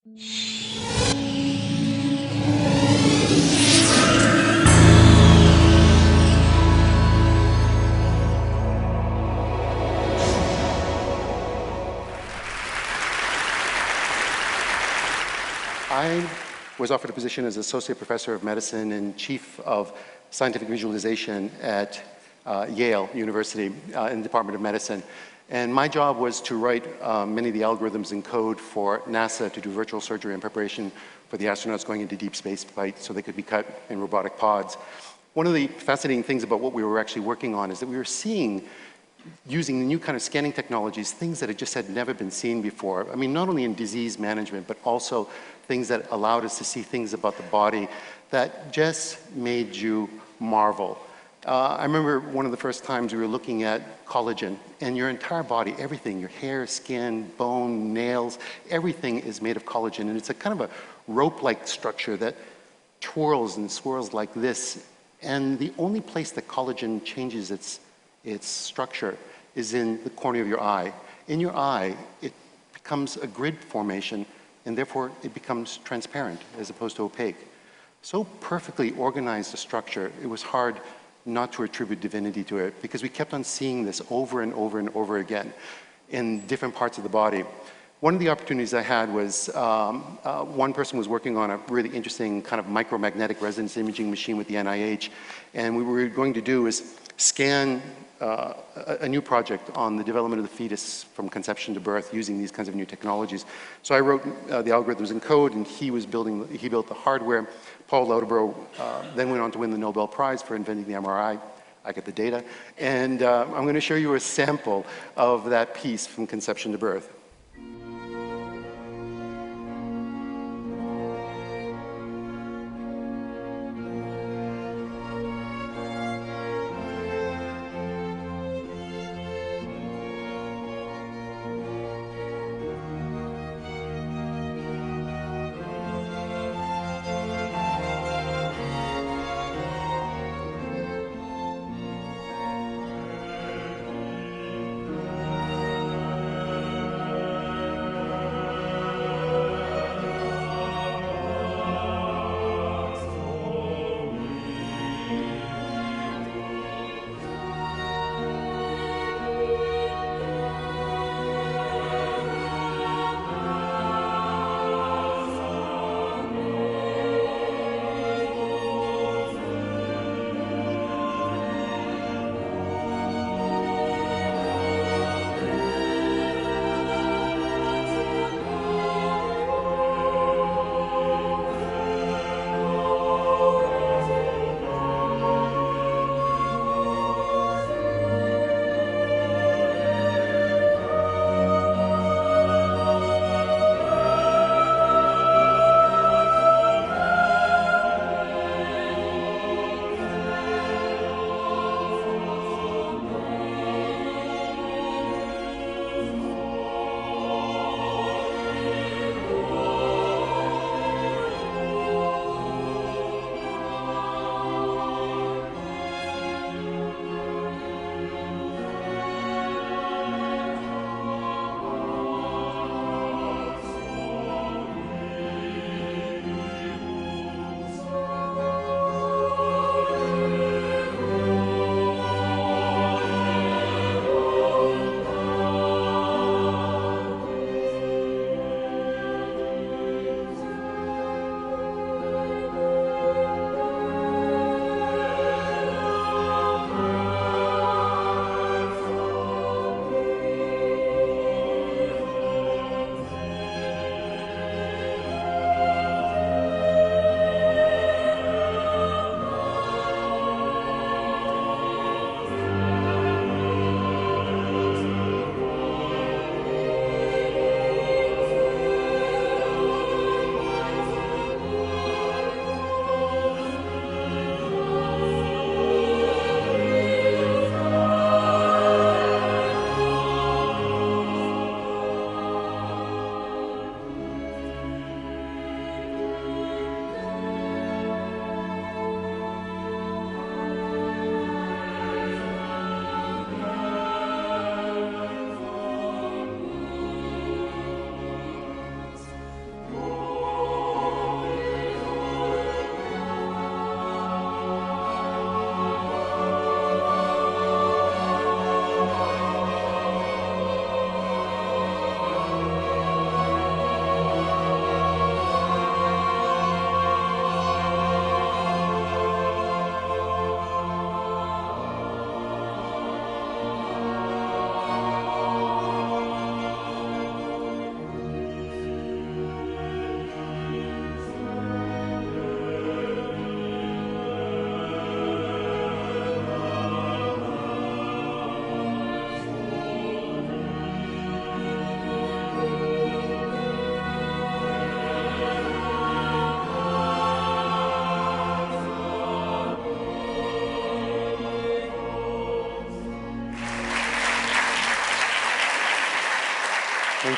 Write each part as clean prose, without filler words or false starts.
I was offered a position as Associate Professor of Medicine and Chief of Scientific Visualization at Yale University in the Department of Medicine. And my job was to write many of the algorithms and code for NASA to do virtual surgery in preparation for the astronauts going into deep space flight so they could be cut in robotic pods. One of the fascinating things about what we were actually working on is that we were seeing, using the new kind of scanning technologies, things that had never been seen before. I mean, not only in disease management, but also things that allowed us to see things about the body that just made you marvel. I remember one of the first times we were looking at collagen, and your entire body, everything, your hair, skin, bone, nails, everything is made of collagen, and it's a kind of a rope-like structure that twirls and swirls like this, and the only place that collagen changes its structure is in the corner of your eye. In your eye, it becomes a grid formation, and therefore it becomes transparent as opposed to opaque. So perfectly organized a structure, it was hard not to attribute divinity to it, because we kept on seeing this over and over and over again in different parts of the body. One of the opportunities I had was one person was working on a really interesting kind of micromagnetic resonance imaging machine with the NIH, and what we were going to do is scan a new project on the development of the fetus from conception to birth using these kinds of new technologies. So I wrote the algorithms and code, and he built the hardware. Paul Lauterborough then went on to win the Nobel Prize for inventing the MRI. I get the data. And I'm going to show you a sample of that piece from conception to birth.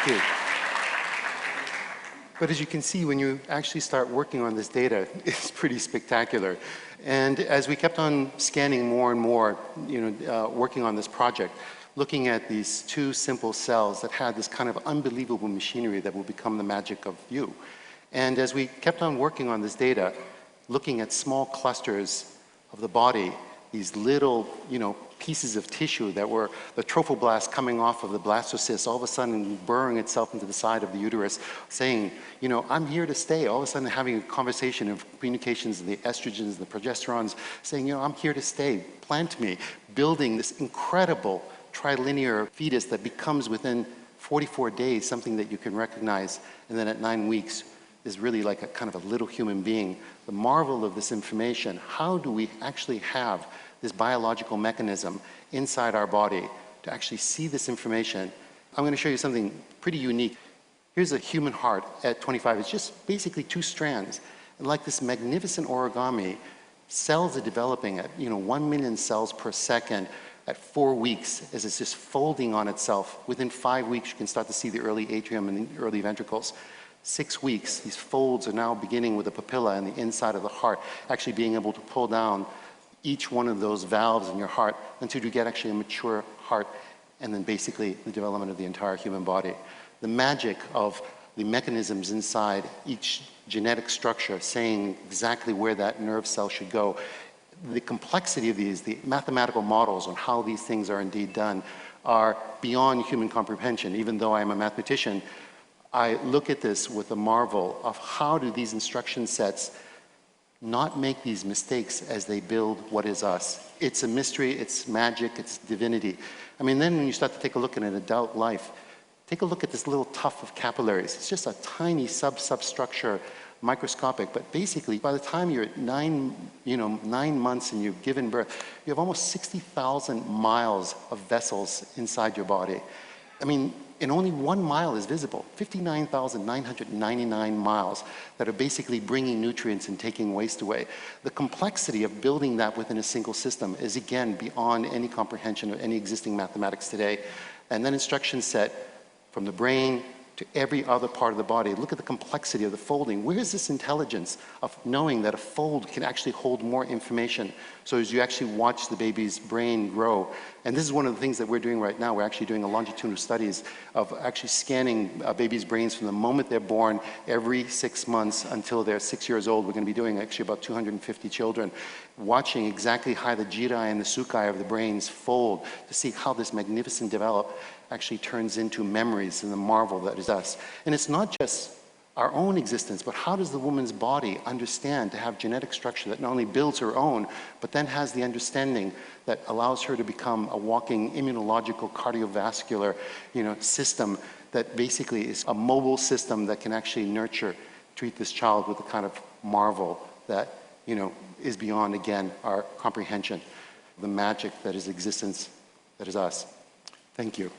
Thank you. But as you can see, when you actually start working on this data, it's pretty spectacular. And as we kept on scanning more and more, working on this project, looking at these two simple cells that had this kind of unbelievable machinery that will become the magic of you. And as we kept on working on this data, looking at small clusters of the body, these little, pieces of tissue that were the trophoblast coming off of the blastocyst, all of a sudden burrowing itself into the side of the uterus, saying, I'm here to stay. All of a sudden having a conversation of communications of the estrogens, the progesterones, saying, I'm here to stay, plant me, building this incredible trilinear fetus that becomes within 44 days something that you can recognize, and then at 9 weeks is really like a kind of a little human being. The marvel of this information, how do we actually have this biological mechanism inside our body to actually see this information? I'm going to show you something pretty unique. Here's a human heart at 25. It's just basically two strands. And like this magnificent origami, cells are developing at 1 million cells per second at 4 weeks as it's just folding on itself. Within 5 weeks, you can start to see the early atrium and the early ventricles. 6 weeks, these folds are now beginning with the papilla and the inside of the heart, actually being able to pull down each one of those valves in your heart until you get actually a mature heart, and then basically the development of the entire human body. The magic of the mechanisms inside each genetic structure saying exactly where that nerve cell should go. The complexity of these, the mathematical models on how these things are indeed done are beyond human comprehension. Even though I am a mathematician, I look at this with a marvel of how do these instruction sets not make these mistakes as they build what is us. It's a mystery, it's magic, it's divinity. I mean, then when you start to take a look at an adult life, take a look at this little tuft of capillaries. It's just a tiny substructure, microscopic, but basically by the time you're at 9 months and you've given birth, you have almost 60,000 miles of vessels inside your body. I mean, and only 1 mile is visible, 59,999 miles that are basically bringing nutrients and taking waste away. The complexity of building that within a single system is, again, beyond any comprehension of any existing mathematics today. And then instruction set from the brain to every other part of the body. Look at the complexity of the folding. Where is this intelligence of knowing that a fold can actually hold more information? So as you actually watch the baby's brain grow, and this is one of the things that we're doing right now. We're actually doing a longitudinal studies of actually scanning babies' brains from the moment they're born every 6 months until they're 6 years old. We're going to be doing actually about 250 children, watching exactly how the jirai and the sukai of the brains fold to see how this magnificent develop actually turns into memories and the marvel that is us. And it's not just our own existence, but how does the woman's body understand to have genetic structure that not only builds her own, but then has the understanding that allows her to become a walking immunological cardiovascular system that basically is a mobile system that can actually nurture, treat this child with the kind of marvel that is beyond, again, our comprehension, the magic that is existence, that is us. Thank you.